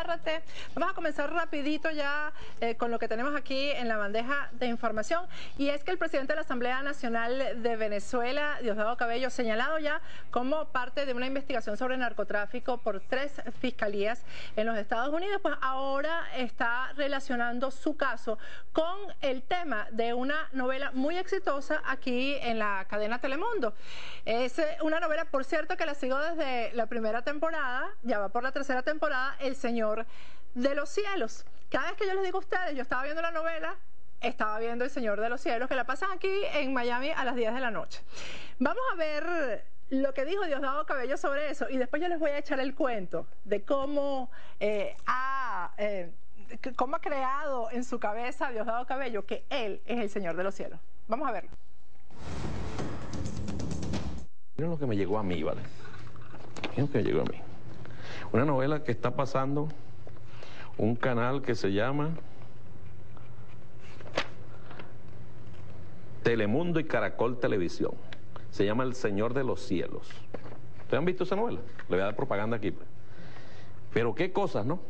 Agárrate. Vamos a comenzar rapidito ya con lo que tenemos aquí en la bandeja de información, y es que el presidente de la Asamblea Nacional de Venezuela, Diosdado Cabello, señalado ya como parte de una investigación sobre narcotráfico por 3 fiscalías en los Estados Unidos, pues ahora está relacionando su caso con el tema de una novela muy exitosa aquí en la cadena Telemundo. Es una novela, por cierto, que la sigo desde la primera temporada, ya va por la 3ª temporada, El Señor de los Cielos. Cada vez que yo les digo a ustedes, yo estaba viendo la novela, estaba viendo El Señor de los Cielos, que la pasan aquí en Miami a las 10 de la noche. Vamos a ver lo que dijo Diosdado Cabello sobre eso, y después yo les voy a echar el cuento de cómo ha creado en su cabeza Diosdado Cabello que él es el Señor de los Cielos. Vamos a verlo. Miren lo que me llegó a mí, ¿vale? Miren lo que me llegó a mí. Una novela que está pasando un canal que se llama Telemundo y Caracol Televisión. Se llama El Señor de los Cielos. ¿Ustedes han visto esa novela? Le voy a dar propaganda aquí, pues. Pero qué cosas, ¿no?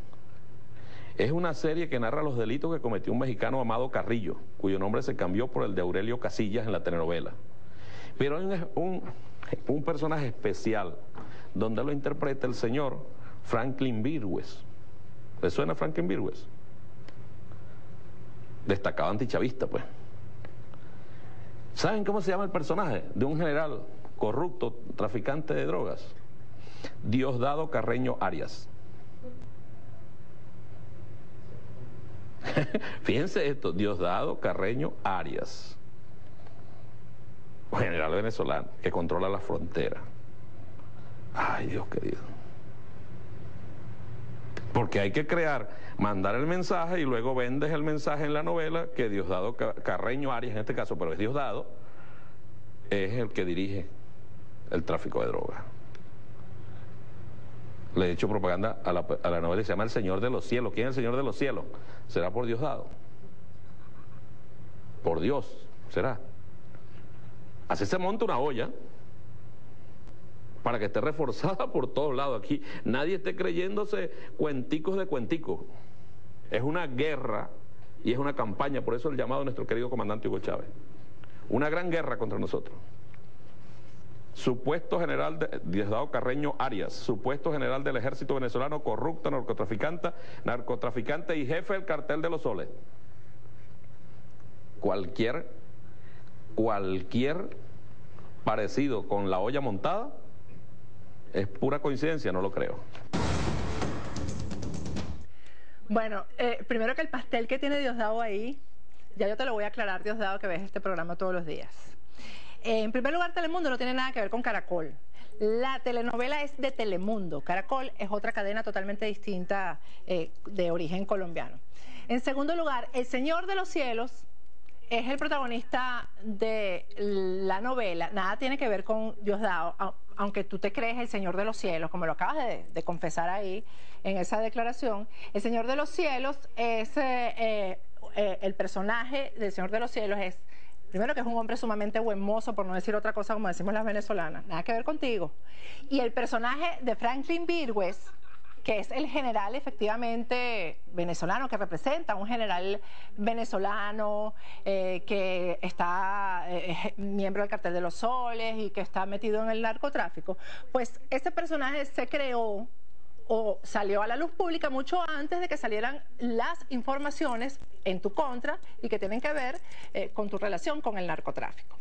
Es una serie que narra los delitos que cometió un mexicano Amado Carrillo, cuyo nombre se cambió por el de Aurelio Casillas en la telenovela. Pero hay un personaje especial donde lo interpreta el señor Franklin Virgües. ¿Le suena Franklin Virgües? Destacado antichavista, pues. ¿Saben cómo se llama el personaje? De un general corrupto, traficante de drogas. Diosdado Carreño Arias. Fíjense esto, Diosdado Carreño Arias. Un general venezolano que controla la frontera. Ay, Dios querido. Porque hay que mandar el mensaje y luego vendes el mensaje en la novela que Diosdado Carreño Arias, en este caso, pero es Diosdado, es el que dirige el tráfico de drogas. Le he hecho propaganda a la novela que se llama El Señor de los Cielos. ¿Quién es el Señor de los Cielos? ¿Será por Diosdado? Por Dios, ¿será? Así se monta una olla para que esté reforzada por todos lados. Aquí nadie esté creyéndose cuenticos de cuenticos. Es una guerra y es una campaña, por eso el llamado de nuestro querido comandante Hugo Chávez. Una gran guerra contra nosotros. Supuesto general de Diosdado Carreño Arias, supuesto general del ejército venezolano, corrupto, narcotraficante y jefe del cartel de los soles. Cualquier parecido con la olla montada es pura coincidencia, no lo creo. Bueno, primero que el pastel que tiene Diosdado ahí, ya yo te lo voy a aclarar, Diosdado, que ves este programa todos los días. En primer lugar, Telemundo no tiene nada que ver con Caracol. La telenovela es de Telemundo. Caracol es otra cadena totalmente distinta de origen colombiano. En segundo lugar, El Señor de los Cielos es el protagonista de la novela. Nada tiene que ver con Diosdado, aunque tú te crees el Señor de los Cielos, como lo acabas de confesar ahí en esa declaración. El Señor de los Cielos es el personaje del Señor de los Cielos es, primero, que es un hombre sumamente buen mozo, por no decir otra cosa como decimos las venezolanas, nada que ver contigo. Y el personaje de Franklin Virgües, que es el general efectivamente venezolano, que representa a un general venezolano que está miembro del cartel de los soles y que está metido en el narcotráfico, pues ese personaje se creó o salió a la luz pública mucho antes de que salieran las informaciones en tu contra y que tienen que ver con tu relación con el narcotráfico.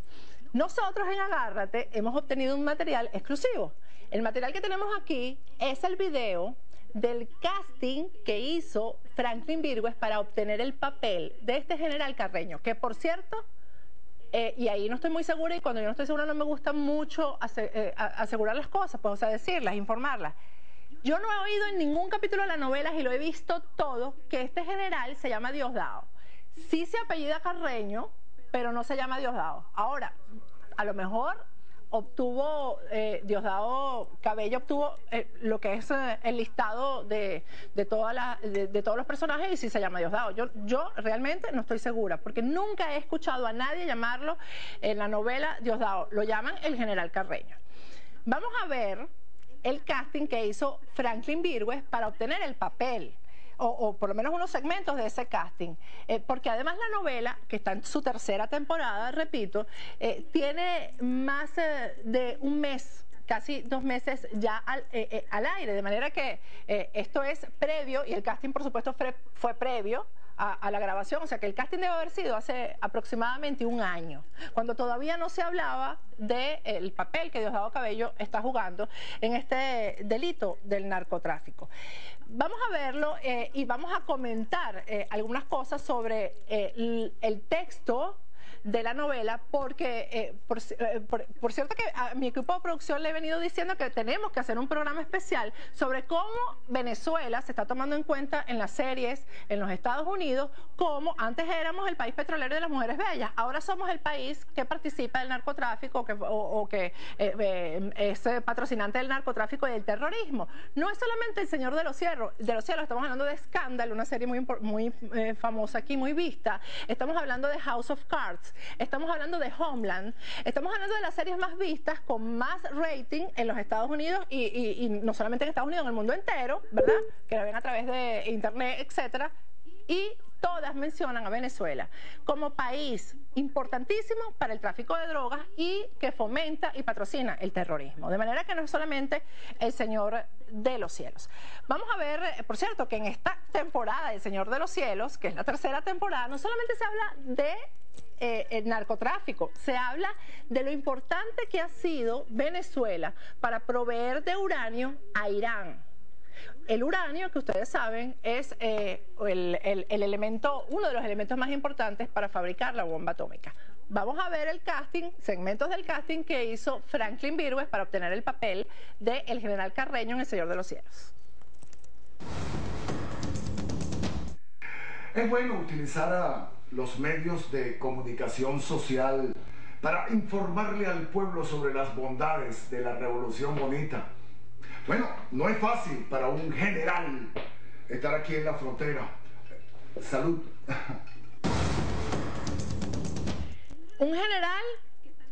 Nosotros en Agárrate hemos obtenido un material exclusivo. El material que tenemos aquí es el video del casting que hizo Franklin Virgües para obtener el papel de este general Carreño, que por cierto, y ahí no estoy muy segura, y cuando yo no estoy segura no me gusta mucho asegurar las cosas, pues, o sea, decirlas, informarlas. Yo no he oído en ningún capítulo de las novelas, y lo he visto todo, que este general se llama Diosdado. Sí se apellida Carreño, pero no se llama Diosdado. Ahora, a lo mejor Diosdado Cabello obtuvo lo que es el listado de todos los personajes, y sí se llama Diosdado. Yo realmente no estoy segura, porque nunca he escuchado a nadie llamarlo en la novela Diosdado. Lo llaman el general Carreño. Vamos a ver el casting que hizo Franklin Virgües para obtener el papel. o por lo menos unos segmentos de ese casting, porque además la novela, que está en su tercera temporada, repito, tiene más de un mes, casi 2 meses ya al aire, de manera que esto es previo, y el casting por supuesto fue previo a la grabación, o sea que el casting debe haber sido hace aproximadamente 1 año, cuando todavía no se hablaba del papel que Diosdado Cabello está jugando en este delito del narcotráfico. Vamos a verlo y vamos a comentar algunas cosas sobre el texto de la novela, porque por cierto que a mi equipo de producción le he venido diciendo que tenemos que hacer un programa especial sobre cómo Venezuela se está tomando en cuenta en las series en los Estados Unidos, como antes éramos el país petrolero de las mujeres bellas, ahora somos el país que participa del narcotráfico o que es patrocinante del narcotráfico y del terrorismo. No es solamente El Señor de los Cielos, estamos hablando de Scandal, una serie muy famosa aquí, muy vista, estamos hablando de House of Cards, estamos hablando de Homeland, estamos hablando de las series más vistas con más rating en los Estados Unidos y no solamente en Estados Unidos, en el mundo entero, ¿verdad? Que la ven a través de internet, etcétera, y todas mencionan a Venezuela como país importantísimo para el tráfico de drogas y que fomenta y patrocina el terrorismo. De manera que no es solamente El Señor de los Cielos. Vamos a ver, por cierto, que en esta temporada del Señor de los Cielos, que es la tercera temporada, no solamente se habla de el narcotráfico, se habla de lo importante que ha sido Venezuela para proveer de uranio a Irán. El uranio, que ustedes saben, es el elemento, uno de los elementos más importantes para fabricar la bomba atómica. Vamos a ver el casting, segmentos del casting que hizo Franklin Virgües para obtener el papel del general Carreño en El Señor de los Cielos. Es bueno utilizar los medios de comunicación social para informarle al pueblo sobre las bondades de la Revolución Bonita. Bueno, no es fácil para un general estar aquí en la frontera. Salud. Un general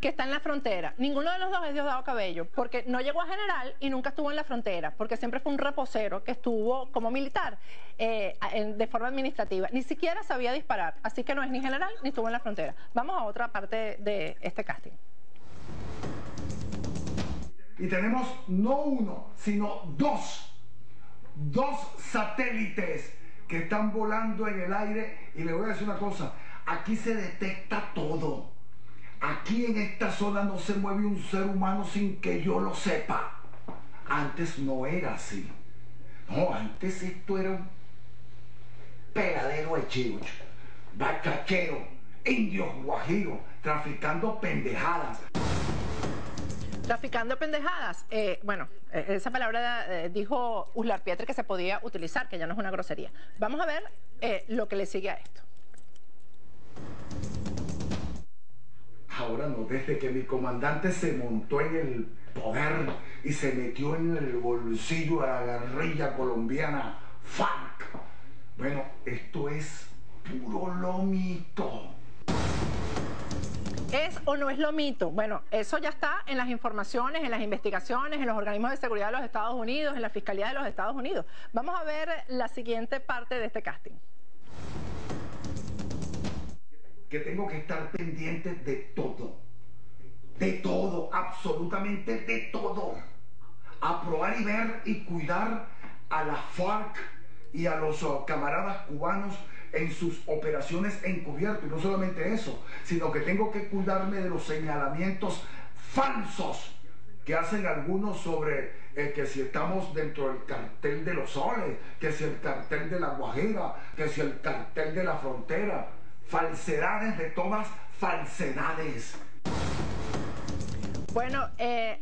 que está en la frontera. Ninguno de los dos es Diosdado Cabello, porque no llegó a general y nunca estuvo en la frontera, porque siempre fue un reposero que estuvo como militar de forma administrativa. Ni siquiera sabía disparar, así que no es ni general ni estuvo en la frontera. Vamos a otra parte de este casting. Y tenemos no uno, sino dos satélites que están volando en el aire. Y le voy a decir una cosa, aquí se detecta todo. Aquí en esta zona no se mueve un ser humano sin que yo lo sepa. Antes no era así. No, antes esto era un pegadero de chivos, bachachero, indios guajiros, traficando pendejadas. Traficando pendejadas. Bueno, esa palabra dijo Uslar Pietre que se podía utilizar, que ya no es una grosería. Vamos a ver lo que le sigue a esto. Ahora no, desde que mi comandante se montó en el poder y se metió en el bolsillo a la guerrilla colombiana FARC. Bueno, esto es puro lomito. ¿Es o no es lomito? Bueno, eso ya está en las informaciones, en las investigaciones, en los organismos de seguridad de los Estados Unidos, en la Fiscalía de los Estados Unidos. Vamos a ver la siguiente parte de este casting. Que tengo que estar pendiente de todo, absolutamente de todo. Aprobar y ver y cuidar a la FARC y a los camaradas cubanos en sus operaciones encubierto. Y no solamente eso, sino que tengo que cuidarme de los señalamientos falsos que hacen algunos sobre que si estamos dentro del cartel de los soles, que si el cartel de la Guajira, que si el cartel de la frontera. Falsedades de todas falsedades. Bueno,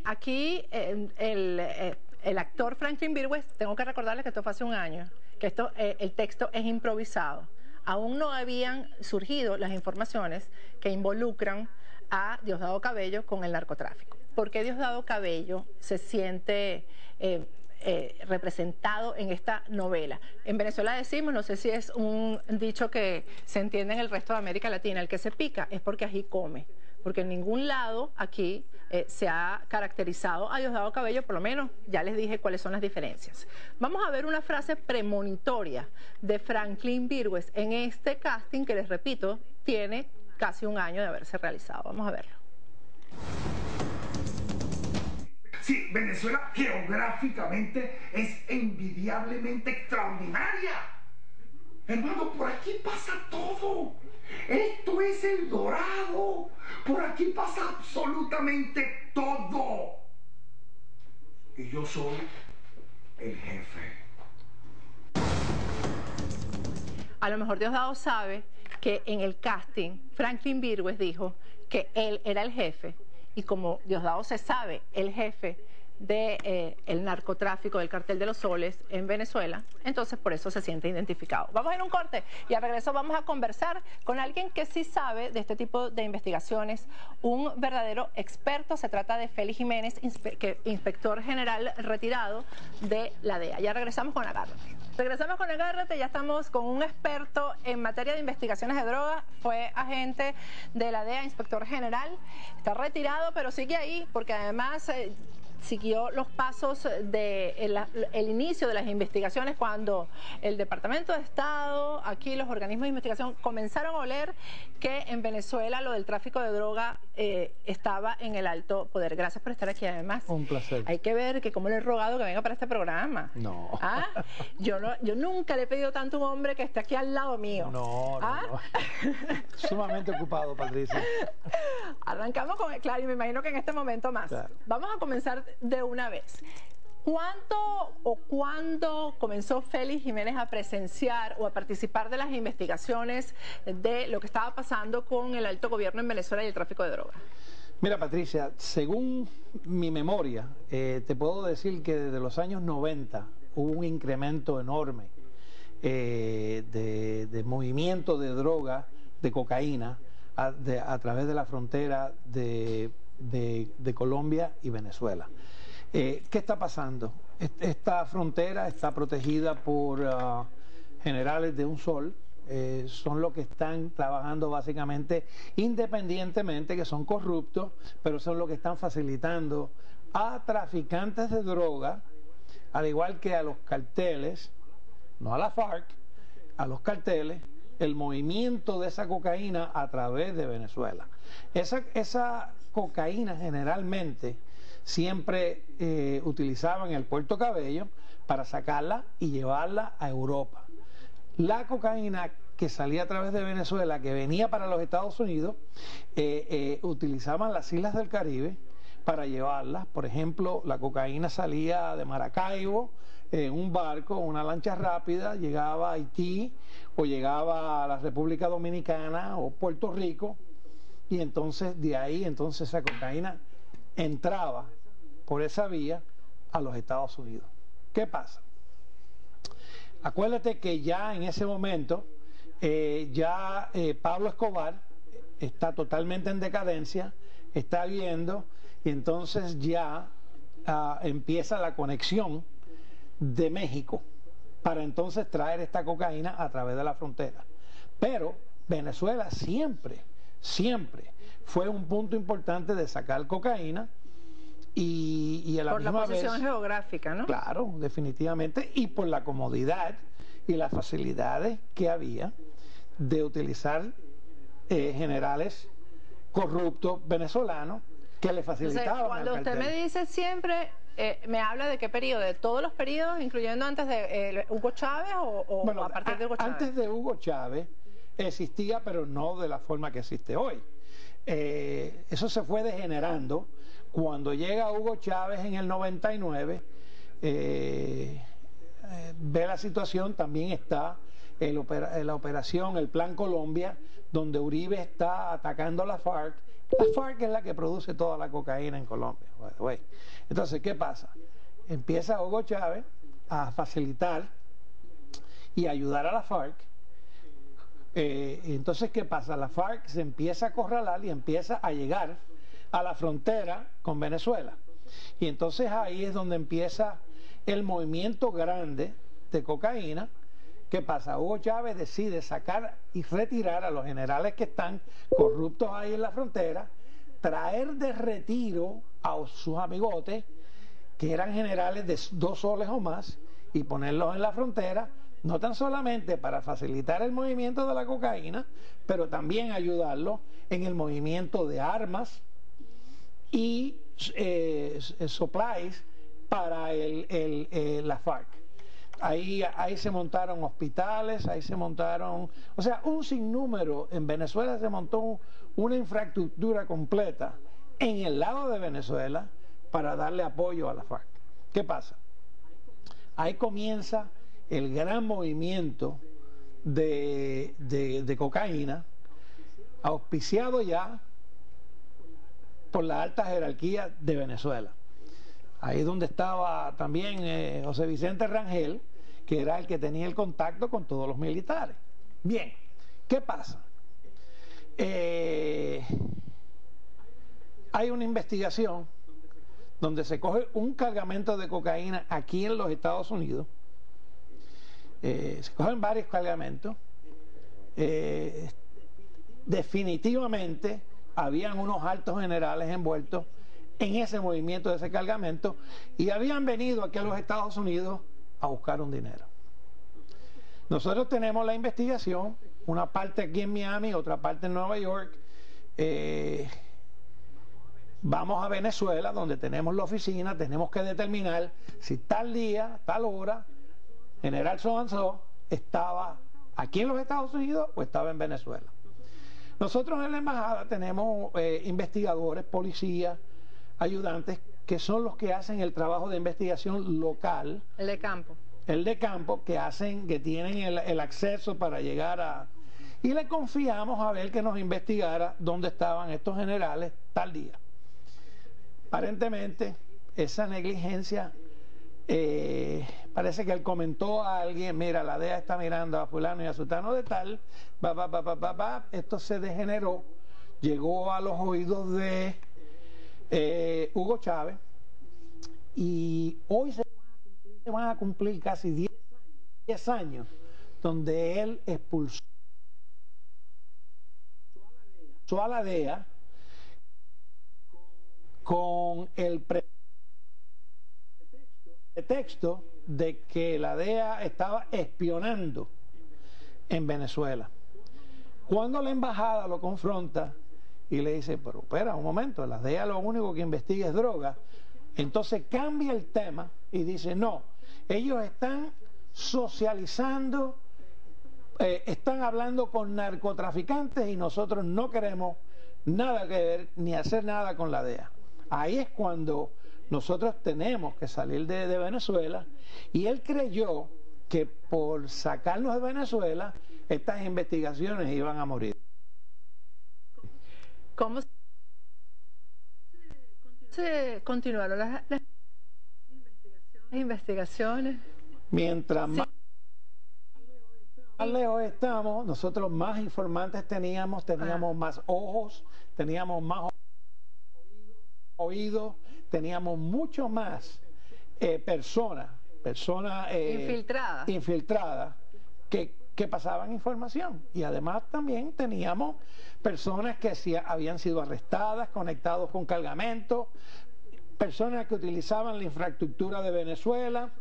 aquí el actor Franklin Virgües, tengo que recordarles que esto fue hace 1 año, que el texto es improvisado. Aún no habían surgido las informaciones que involucran a Diosdado Cabello con el narcotráfico. ¿Por qué Diosdado Cabello se siente representado en esta novela? En Venezuela decimos, no sé si es un dicho que se entiende en el resto de América Latina, el que se pica es porque ají come, porque en ningún lado aquí se ha caracterizado a Diosdado Cabello, por lo menos ya les dije cuáles son las diferencias. Vamos a ver una frase premonitoria de Franklin Virgües en este casting que, les repito, tiene casi un año de haberse realizado. Vamos a verlo. Sí, Venezuela geográficamente es envidiablemente extraordinaria. Hermano, por aquí pasa todo. Esto es El Dorado. Por aquí pasa absolutamente todo. Y yo soy el jefe. A lo mejor Diosdado sabe que en el casting Franklin Virgües dijo que él era el jefe, y como Diosdado se sabe el jefe del narcotráfico, del cartel de los soles en Venezuela, entonces por eso se siente identificado. Vamos a ir a un corte y al regreso vamos a conversar con alguien que sí sabe de este tipo de investigaciones, un verdadero experto. Se trata de Félix Jiménez, inspector general retirado de la DEA. Ya regresamos con Agárrate. Regresamos con Agárrate, ya estamos con un experto en materia de investigaciones de drogas, fue agente de la DEA, inspector general, está retirado pero sigue ahí porque además siguió los pasos del inicio de las investigaciones cuando el Departamento de Estado, aquí los organismos de investigación comenzaron a oler que en Venezuela lo del tráfico de droga estaba en el alto poder. Gracias por estar aquí además. Un placer. Hay que ver que cómo le he rogado que venga para este programa. No. ¿Ah? Yo nunca le he pedido tanto a un hombre que esté aquí al lado mío. No. Sumamente ocupado, Patricia. Arrancamos con, claro, y me imagino que en este momento más. Claro. Vamos a comenzar de una vez. ¿Cuánto o cuándo comenzó Félix Jiménez a presenciar o a participar de las investigaciones de lo que estaba pasando con el alto gobierno en Venezuela y el tráfico de drogas? Mira, Patricia, según mi memoria, te puedo decir que desde los años 90 hubo un incremento enorme de movimiento de droga, de cocaína, a través de la frontera de Colombia y Venezuela. ¿Qué está pasando? Esta frontera está protegida por generales de un sol, son los que están trabajando básicamente independientemente, que son corruptos, pero son los que están facilitando a traficantes de droga, al igual que a los carteles, no a la FARC, a los carteles, el movimiento de esa cocaína a través de Venezuela. Esa cocaína generalmente siempre utilizaban el Puerto Cabello para sacarla y llevarla a Europa. La cocaína que salía a través de Venezuela, que venía para los Estados Unidos, utilizaban las islas del Caribe para llevarlas. Por ejemplo, la cocaína salía de Maracaibo en un barco, una lancha rápida, llegaba a Haití o llegaba a la República Dominicana o Puerto Rico, y entonces de ahí esa cocaína entraba por esa vía a los Estados Unidos. ¿Qué pasa? Acuérdate que ya en ese momento Pablo Escobar está totalmente en decadencia, está viendo, y entonces ya empieza la conexión de México para entonces traer esta cocaína a través de la frontera. Pero Venezuela siempre fue un punto importante de sacar cocaína, y a la misma vez... Por la posición geográfica, ¿no? Claro, definitivamente, y por la comodidad y las facilidades que había de utilizar generales corruptos venezolanos que le facilitaban. Entonces, cuando usted me dice siempre, me habla de qué periodo, de todos los periodos, incluyendo antes de Hugo Chávez o bueno, a partir de Hugo Chávez. Antes de Hugo Chávez existía, pero no de la forma que existe hoy. Eso se fue degenerando cuando llega Hugo Chávez en el 99. Ve la situación, también está la operación, el Plan Colombia, donde Uribe está atacando a la FARC. La FARC es la que produce toda la cocaína en Colombia. Entonces, ¿qué pasa? Empieza Hugo Chávez a facilitar y ayudar a la FARC. Entonces, ¿qué pasa? La FARC se empieza a acorralar y empieza a llegar a la frontera con Venezuela. Y entonces ahí es donde empieza el movimiento grande de cocaína. ¿Qué pasa? Hugo Chávez decide sacar y retirar a los generales que están corruptos ahí en la frontera, traer de retiro a sus amigotes, que eran generales de 2 soles o más, y ponerlos en la frontera, no tan solamente para facilitar el movimiento de la cocaína, pero también ayudarlos en el movimiento de armas y supplies para la FARC. Ahí se montaron hospitales, ahí se montaron, o sea, un sinnúmero. En Venezuela se montó una infraestructura completa en el lado de Venezuela para darle apoyo a la FARC. ¿Qué pasa? Ahí comienza el gran movimiento de cocaína, auspiciado ya por la alta jerarquía de Venezuela. Ahí es donde estaba también José Vicente Rangel, que era el que tenía el contacto con todos los militares. Bien, ¿qué pasa? Hay una investigación donde se coge un cargamento de cocaína aquí en los Estados Unidos. Se cogen varios cargamentos. Definitivamente habían unos altos generales envueltos en ese movimiento de ese cargamento y habían venido aquí a los Estados Unidos a buscar un dinero. Nosotros tenemos la investigación, una parte aquí en Miami, otra parte en Nueva York. Vamos a Venezuela, donde tenemos la oficina, tenemos que determinar si tal día, tal hora, general so estaba aquí en los Estados Unidos o estaba en Venezuela. Nosotros en la embajada tenemos investigadores, policías, ayudantes, que son los que hacen el trabajo de investigación local. El de campo. El de campo, que tienen el acceso para llegar a... Y le confiamos a ver que nos investigara dónde estaban estos generales tal día. Aparentemente, esa negligencia, parece que él comentó a alguien, mira, la DEA está mirando a fulano y a sultano de tal, esto se degeneró, llegó a los oídos de Hugo Chávez, y hoy se van a cumplir casi 10 años donde él expulsó a la DEA con el pretexto de que la DEA estaba espionando en Venezuela. Cuando la embajada lo confronta y le dice, pero espera un momento, la DEA lo único que investiga es droga, entonces cambia el tema y dice, no, ellos están socializando, están hablando con narcotraficantes y nosotros no queremos nada que ver ni hacer nada con la DEA. Ahí es cuando nosotros tenemos que salir de Venezuela, y él creyó que por sacarnos de Venezuela estas investigaciones iban a morir. ¿Cómo se continuaron las investigaciones? Mientras más lejos estamos, nosotros más informantes teníamos más ojos, teníamos más oídos, teníamos mucho más personas infiltradas que pasaban información. Y además también teníamos personas que habían sido arrestadas, conectados con cargamentos, personas que utilizaban la infraestructura de Venezuela,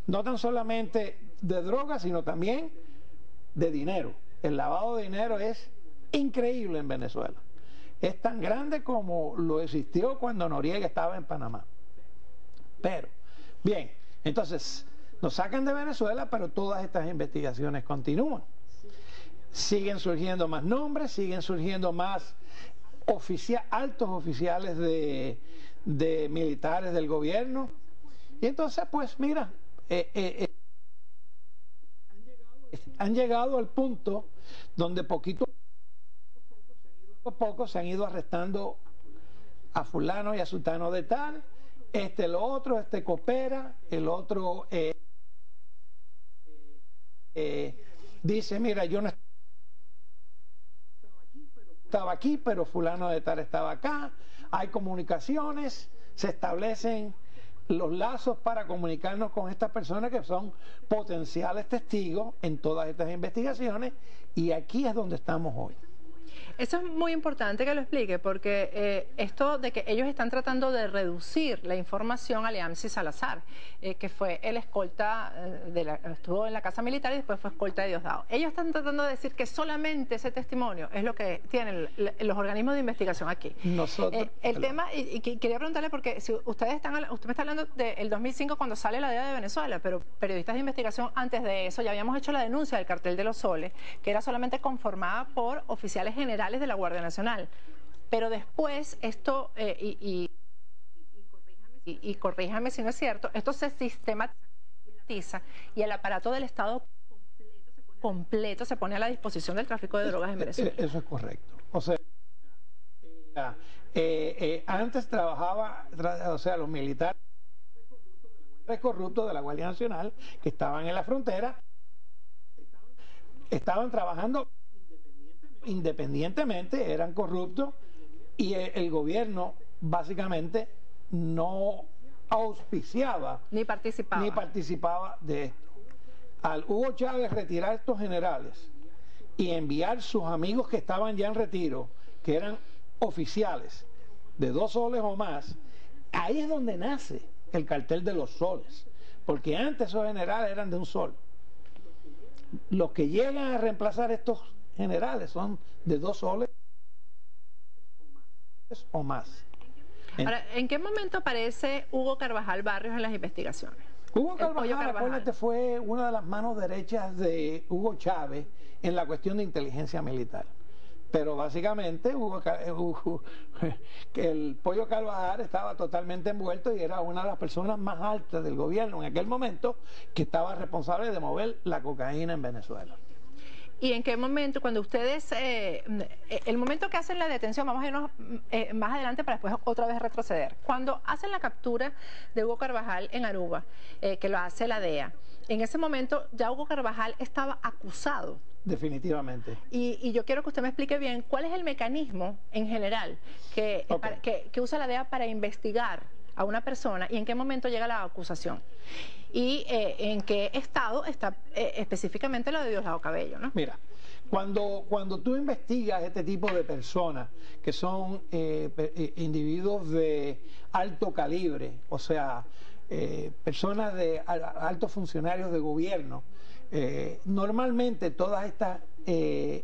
no tan solamente de drogas, sino también de dinero. El lavado de dinero es increíble en Venezuela. Es tan grande como lo existió cuando Noriega estaba en Panamá. Pero, bien, entonces nos sacan de Venezuela, pero todas estas investigaciones continúan. Siguen surgiendo más nombres, siguen surgiendo más altos oficiales de militares del gobierno. Y entonces, pues mira, han llegado al punto donde poquito a poco se han ido arrestando a fulano y a sultano de tal, lo otro, coopera, el otro dice, mira, yo no estaba aquí, pero fulano de tal estaba acá. Hay comunicaciones, se establecen los lazos para comunicarnos con estas personas que son potenciales testigos en todas estas investigaciones, y aquí es donde estamos hoy. Eso es muy importante que lo explique, porque esto de que ellos están tratando de reducir la información a Leamsi Salazar, que fue el escolta, estuvo en la casa militar y después fue escolta de Diosdado. Ellos están tratando de decir que solamente ese testimonio es lo que tienen los organismos de investigación aquí. Nosotros, El tema, y quería preguntarle, porque si usted me está hablando del 2005 cuando sale la DEA de Venezuela, pero periodistas de investigación antes de eso ya habíamos hecho la denuncia del cartel de los soles, que era solamente conformada por oficiales generales de la Guardia Nacional. Pero después esto, y corríjame si no es cierto, esto se sistematiza y el aparato del Estado completo se pone a la disposición del tráfico de drogas en Venezuela. Eso es correcto. O sea, antes trabajaba, o sea, los militares corruptos de la Guardia Nacional que estaban en la frontera, estaban trabajando independientemente, eran corruptos y el gobierno básicamente no auspiciaba ni participaba de esto. Al Hugo Chávez retirar estos generales y enviar sus amigos que estaban ya en retiro, que eran oficiales de 2 soles o más, ahí es donde nace el cartel de los soles, porque antes esos generales eran de 1 sol. Los que llegan a reemplazar estos generales son de 2 soles o más. Ahora, ¿en qué momento aparece Hugo Carvajal Barrios en las investigaciones? Hugo Carvajal, acuérdate, fue una de las manos derechas de Hugo Chávez en la cuestión de inteligencia militar. Pero básicamente el Pollo Carvajal estaba totalmente envuelto y era una de las personas más altas del gobierno en aquel momento, que estaba responsable de mover la cocaína en Venezuela. ¿Y en qué momento, cuando ustedes, el momento que hacen la detención, vamos a irnos más adelante para después otra vez retroceder, cuando hacen la captura de Hugo Carvajal en Aruba, que lo hace la DEA, en ese momento ya Hugo Carvajal estaba acusado? Definitivamente. Y yo quiero que usted me explique bien cuál es el mecanismo en general que usa la DEA para investigar a una persona y en qué momento llega la acusación. Y en qué estado está específicamente lo de Diosdado Cabello, ¿no? Mira, cuando tú investigas este tipo de personas que son individuos de alto calibre, o sea, personas de altos funcionarios de gobierno, normalmente todas estas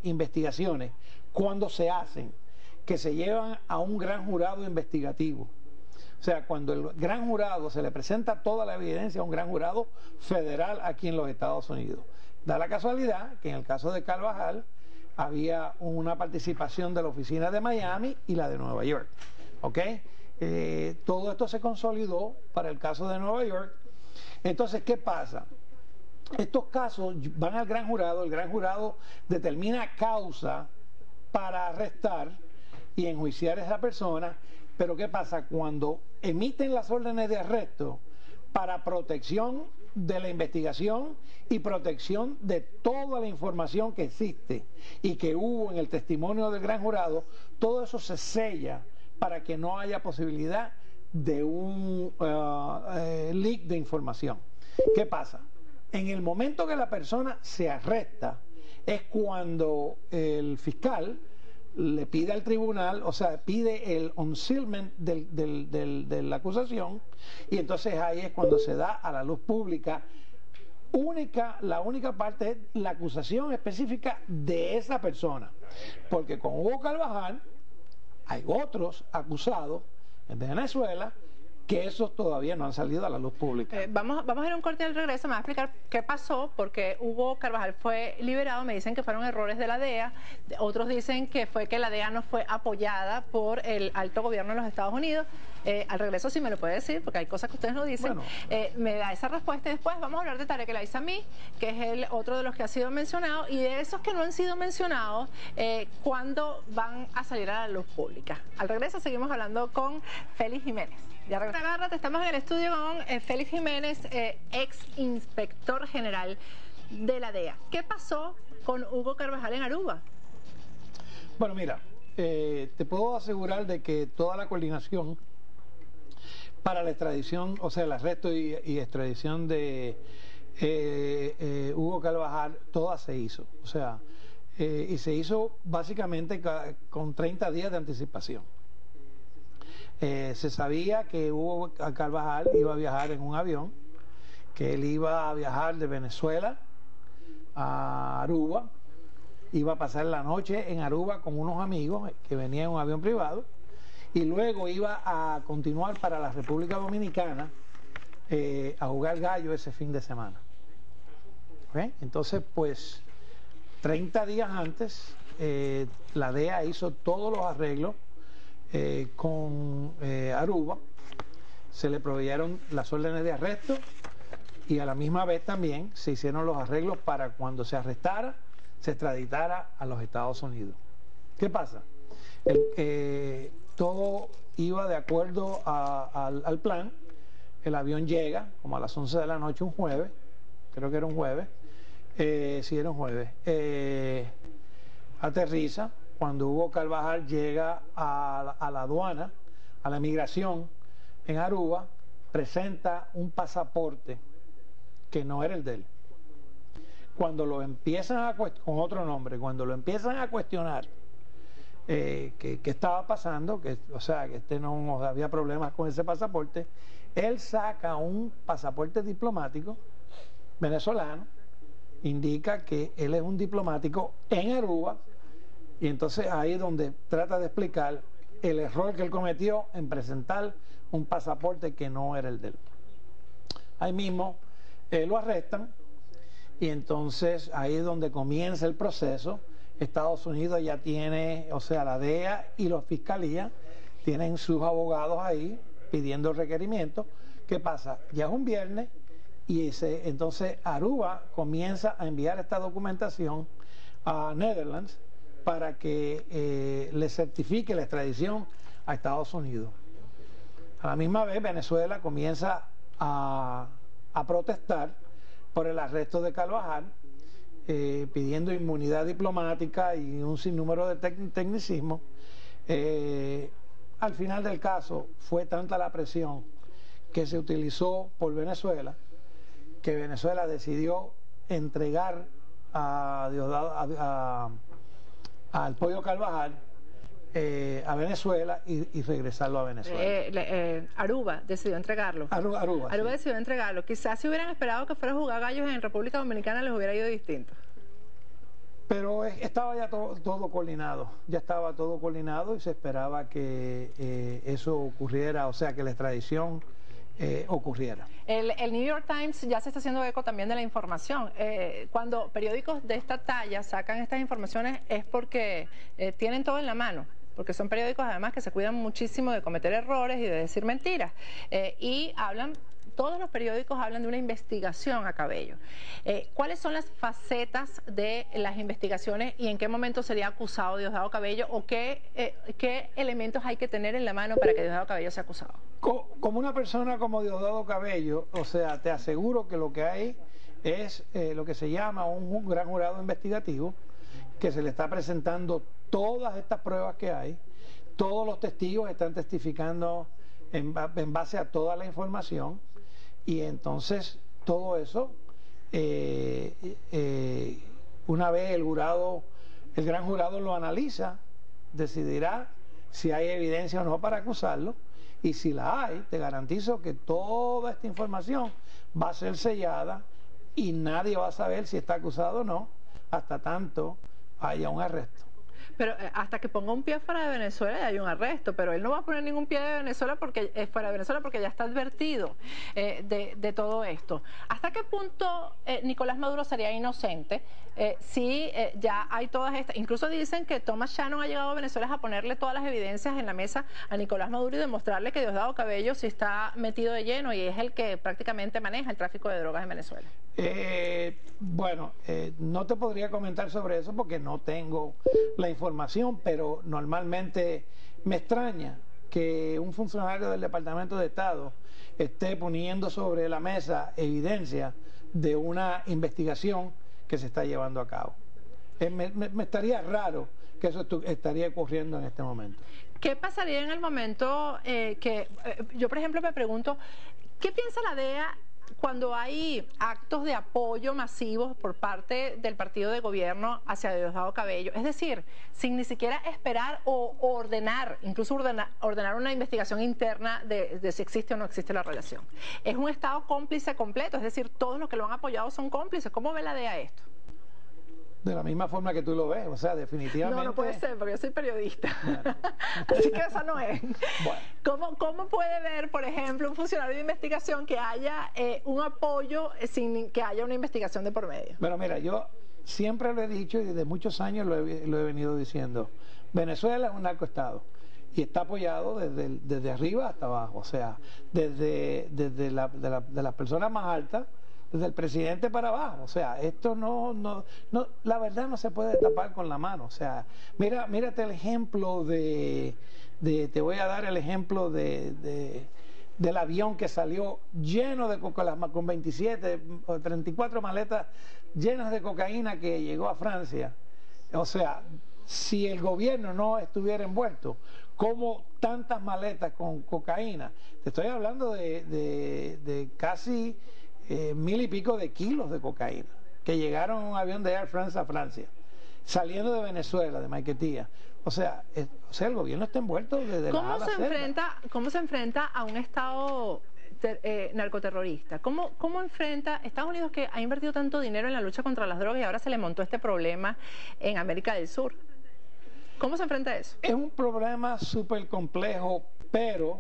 investigaciones, cuando se hacen, que se llevan a un gran jurado investigativo. O sea, cuando el gran jurado se le presenta toda la evidencia a un gran jurado federal aquí en los Estados Unidos. Da la casualidad que en el caso de Carvajal había una participación de la oficina de Miami y la de Nueva York. ¿Ok? Todo esto se consolidó para el caso de Nueva York. Entonces, ¿qué pasa? Estos casos van al gran jurado, el gran jurado determina causa para arrestar y enjuiciar a esa persona. Pero ¿qué pasa? Cuando emiten las órdenes de arresto para protección de la investigación y protección de toda la información que existe y que hubo en el testimonio del gran jurado, todo eso se sella para que no haya posibilidad de un leak de información. ¿Qué pasa? En el momento que la persona se arresta es cuando el fiscal le pide al tribunal, o sea, pide el unsealment de la acusación, y entonces ahí es cuando se da a la luz pública la única parte es la acusación específica de esa persona, porque con Hugo Carvajal hay otros acusados en Venezuela que esos todavía no han salido a la luz pública. Vamos a ir a un corte al regreso, me va a explicar qué pasó, porque Hugo Carvajal fue liberado, me dicen que fueron errores de la DEA, otros dicen que fue que la DEA no fue apoyada por el alto gobierno de los Estados Unidos. Al regreso sí me lo puede decir, porque hay cosas que ustedes no dicen. Bueno, me da esa respuesta y después vamos a hablar de Tarek El Aissami, que es el otro de los que ha sido mencionado, y de esos que no han sido mencionados, ¿cuándo van a salir a la luz pública? Al regreso seguimos hablando con Félix Jiménez. Ya agárrate, estamos en el estudio con Félix Jiménez, ex inspector general de la DEA. ¿Qué pasó con Hugo Carvajal en Aruba? Bueno, mira, te puedo asegurar de que toda la coordinación para la extradición, o sea, el arresto y extradición de Hugo Carvajal, toda se hizo. O sea, y se hizo básicamente con 30 días de anticipación. Se sabía que Hugo Carvajal iba a viajar en un avión, que él iba a viajar de Venezuela a Aruba, iba a pasar la noche en Aruba con unos amigos que venían en un avión privado, y luego iba a continuar para la República Dominicana a jugar gallo ese fin de semana. ¿Okay? Entonces, pues, 30 días antes, la DEA hizo todos los arreglos con Aruba, se le proveyeron las órdenes de arresto y a la misma vez también se hicieron los arreglos para cuando se arrestara, se extraditara a los Estados Unidos. ¿Qué pasa? Todo iba de acuerdo al plan. El avión llega como a las 11 de la noche un jueves, creo que era un jueves, sí era un jueves, aterriza. Cuando Hugo Carvajal llega a la aduana, a la migración en Aruba, presenta un pasaporte que no era el de él. Cuando lo empiezan con otro nombre, cuando lo empiezan a cuestionar qué estaba pasando, o sea, que no había problemas con ese pasaporte, él saca un pasaporte diplomático venezolano, indica que él es un diplomático en Aruba, y entonces ahí es donde trata de explicar el error que él cometió en presentar un pasaporte que no era el de él. Ahí mismo lo arrestan, y entonces ahí es donde comienza el proceso. Estados Unidos ya tiene, o sea, la DEA y la Fiscalía tienen sus abogados ahí pidiendo requerimientos. ¿Qué pasa? Ya es un viernes y entonces Aruba comienza a enviar esta documentación a Netherlands para que le certifique la extradición a Estados Unidos. A la misma vez Venezuela comienza a protestar por el arresto de Carvajal, pidiendo inmunidad diplomática y un sinnúmero de tecnicismos. Al final del caso fue tanta la presión que se utilizó por Venezuela, que Venezuela decidió entregar al Pollo Carvajal a Venezuela y regresarlo a Venezuela. Aruba decidió entregarlo. Aruba sí. Decidió entregarlo. Quizás si hubieran esperado que fuera a jugar gallos en República Dominicana les hubiera ido distinto. Pero estaba ya todo coordinado, ya estaba todo coordinado y se esperaba que eso ocurriera, o sea, que la extradición ocurriera. El New York Times ya se está haciendo eco también de la información. Cuando periódicos de esta talla sacan estas informaciones es porque tienen todo en la mano, porque son periódicos además que se cuidan muchísimo de cometer errores y de decir mentiras. Y todos los periódicos hablan de una investigación a Cabello. ¿Cuáles son las facetas de las investigaciones y en qué momento sería acusado Diosdado Cabello o qué elementos hay que tener en la mano para que Diosdado Cabello sea acusado? Como una persona como Diosdado Cabello, o sea, te aseguro que lo que hay es lo que se llama un gran jurado investigativo que se le está presentando todas estas pruebas que hay, todos los testigos están testificando en base a toda la información. Y entonces todo eso, una vez el gran jurado lo analiza, decidirá si hay evidencia o no para acusarlo, y si la hay, te garantizo que toda esta información va a ser sellada y nadie va a saber si está acusado o no hasta tanto haya un arresto. Pero hasta que ponga un pie fuera de Venezuela ya hay un arresto, pero él no va a poner ningún pie de Venezuela fuera de Venezuela porque ya está advertido de todo esto. ¿Hasta qué punto Nicolás Maduro sería inocente si ya hay todas estas? Incluso dicen que Thomas Shannon ha llegado a Venezuela a ponerle todas las evidencias en la mesa a Nicolás Maduro y demostrarle que Diosdado Cabello sí está metido de lleno y es el que prácticamente maneja el tráfico de drogas en Venezuela. Bueno, no te podría comentar sobre eso porque no tengo la información, pero normalmente me extraña que un funcionario del Departamento de Estado esté poniendo sobre la mesa evidencia de una investigación que se está llevando a cabo. Me estaría raro que eso estaría ocurriendo en este momento. ¿Qué pasaría en el momento yo, por ejemplo, me pregunto, ¿qué piensa la DEA cuando hay actos de apoyo masivos por parte del partido de gobierno hacia Diosdado Cabello, es decir, sin ni siquiera esperar o ordenar, incluso ordenar una investigación interna de si existe o no existe la relación. Es un Estado cómplice completo, es decir, todos los que lo han apoyado son cómplices. ¿Cómo ve la DEA esto? De la misma forma que tú lo ves, o sea, definitivamente... No puede ser, porque yo soy periodista. Bueno. Así que esa no es. Bueno. ¿Cómo puede ver, por ejemplo, un funcionario de investigación que haya un apoyo sin que haya una investigación de por medio? Bueno, mira, yo siempre lo he dicho y desde muchos años lo he venido diciendo. Venezuela es un narcoestado y está apoyado desde arriba hasta abajo, o sea, desde las personas más altas, desde el presidente para abajo. O sea, esto no, la verdad no se puede tapar con la mano. O sea, mírate el ejemplo te voy a dar el ejemplo del avión que salió lleno de cocaína, con 27 o 34 maletas llenas de cocaína que llegó a Francia. O sea, si el gobierno no estuviera envuelto, ¿cómo tantas maletas con cocaína? Te estoy hablando de casi 1000 y pico de kilos de cocaína que llegaron en un avión de Air France a Francia, saliendo de Venezuela, de Maiquetía. O sea, el gobierno está envuelto desde la A a la Z. ¿Cómo se enfrenta a un Estado narcoterrorista? ¿Cómo enfrenta Estados Unidos, que ha invertido tanto dinero en la lucha contra las drogas y ahora se le montó este problema en América del Sur? ¿Cómo se enfrenta a eso? Es un problema súper complejo, pero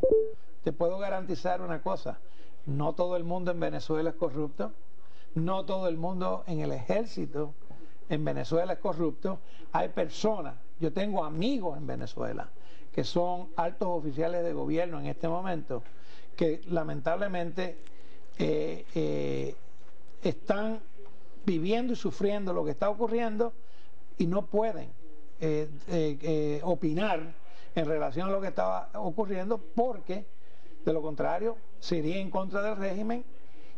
te puedo garantizar una cosa: no todo el mundo en Venezuela es corrupto, no todo el mundo en el ejército en Venezuela es corrupto. Hay personas, yo tengo amigos en Venezuela que son altos oficiales de gobierno en este momento, que lamentablemente están viviendo y sufriendo lo que está ocurriendo y no pueden opinar en relación a lo que estaba ocurriendo, porque de lo contrario se iría en contra del régimen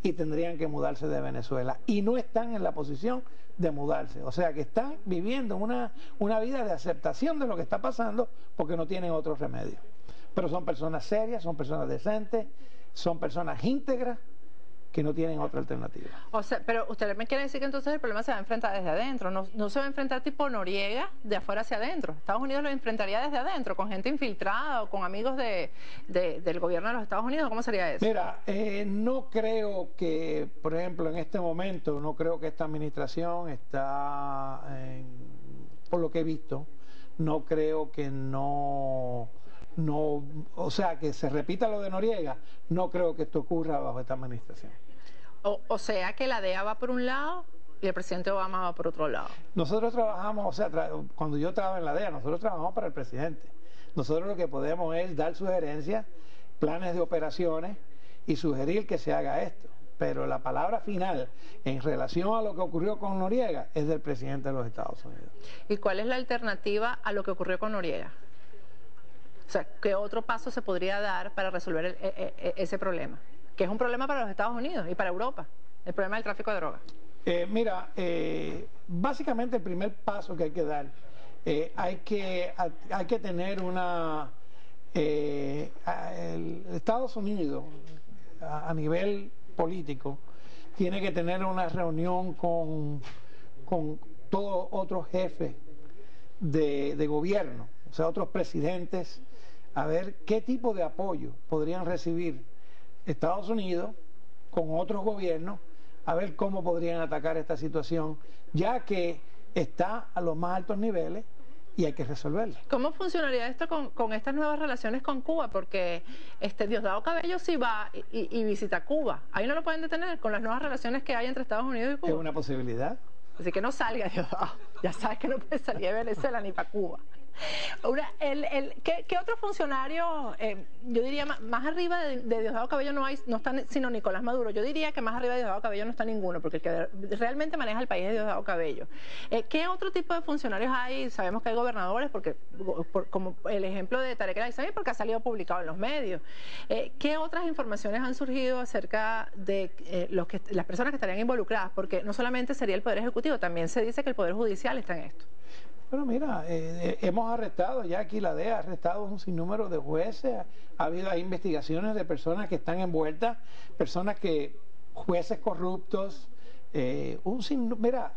y tendrían que mudarse de Venezuela, y no están en la posición de mudarse. O sea que están viviendo una vida de aceptación de lo que está pasando porque no tienen otro remedio. Pero son personas serias, son personas decentes, son personas íntegras que no tienen otra alternativa. O sea, pero usted me quiere decir que entonces el problema se va a enfrentar desde adentro, no se va a enfrentar tipo Noriega de afuera hacia adentro. Estados Unidos lo enfrentaría desde adentro, con gente infiltrada o con amigos del gobierno de los Estados Unidos. ¿Cómo sería eso? Mira, no creo que, por ejemplo, en este momento, no creo que esta administración está, por lo que he visto, no creo que o sea, que se repita lo de Noriega. No creo que esto ocurra bajo esta administración. O sea que la DEA va por un lado y el presidente Obama va por otro lado. Nosotros trabajamos, o sea, cuando yo trabajaba en la DEA, nosotros trabajamos para el presidente. Nosotros lo que podemos es dar sugerencias, planes de operaciones y sugerir que se haga esto. Pero la palabra final en relación a lo que ocurrió con Noriega es del presidente de los Estados Unidos. ¿Y cuál es la alternativa a lo que ocurrió con Noriega? O sea, ¿qué otro paso se podría dar para resolver ese problema? Que es un problema para los Estados Unidos y para Europa, el problema del tráfico de drogas. Mira, básicamente el primer paso que hay que dar, hay que tener Estados Unidos a nivel político tiene que tener una reunión con todos otros jefes de gobierno, o sea, otros presidentes, a ver qué tipo de apoyo podrían recibir Estados Unidos con otros gobiernos, a ver cómo podrían atacar esta situación, ya que está a los más altos niveles y hay que resolverla. ¿Cómo funcionaría esto con estas nuevas relaciones con Cuba? Porque Diosdado Cabello sí va y visita Cuba. Ahí no lo pueden detener con las nuevas relaciones que hay entre Estados Unidos y Cuba. Es una posibilidad. Así que no salga Diosdado. Ya sabes que no puede salir de Venezuela ni para Cuba. ¿Qué otro funcionario, yo diría, más arriba de Diosdado Cabello no está sino Nicolás Maduro? Yo diría que más arriba de Diosdado Cabello no está ninguno, porque el que realmente maneja el país es Diosdado Cabello. ¿Qué otro tipo de funcionarios hay? Sabemos que hay gobernadores, como el ejemplo de Tarek El Aissami, porque ha salido publicado en los medios. ¿Qué otras informaciones han surgido acerca de las personas que estarían involucradas? Porque no solamente sería el Poder Ejecutivo, también se dice que el Poder Judicial está en esto. Bueno, mira, hemos arrestado, ya aquí la DEA ha arrestado un sinnúmero de jueces, ha habido investigaciones de personas que están envueltas, personas que jueces corruptos, mira,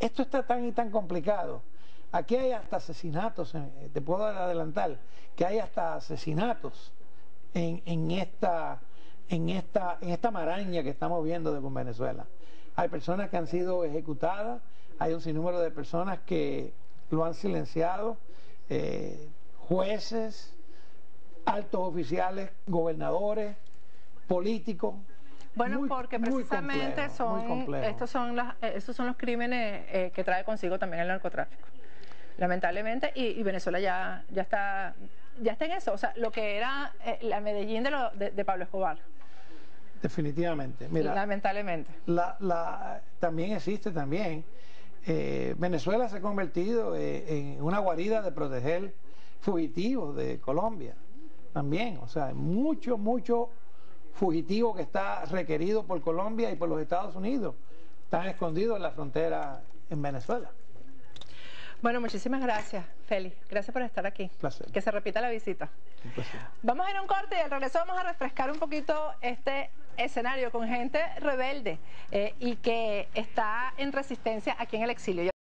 esto está tan y tan complicado. Aquí hay hasta asesinatos, te puedo adelantar, que hay hasta asesinatos en esta maraña que estamos viendo con Venezuela. Hay personas que han sido ejecutadas, hay un sinnúmero de personas que lo han silenciado, jueces, altos oficiales, gobernadores, políticos. Bueno, porque precisamente estos son los crímenes que trae consigo también el narcotráfico. Lamentablemente, y Venezuela ya está en eso, o sea, lo que era la Medellín de Pablo Escobar. Definitivamente. Mira, lamentablemente. También existe Venezuela se ha convertido en una guarida de proteger fugitivos de Colombia. También, o sea, mucho fugitivo que está requerido por Colombia y por los Estados Unidos. Están escondidos en la frontera en Venezuela. Bueno, muchísimas gracias, Félix. Gracias por estar aquí. Placer. Que se repita la visita. Un placer. Vamos a ir a un corte y al regreso vamos a refrescar un poquito este escenario con gente rebelde y que está en resistencia aquí en el exilio.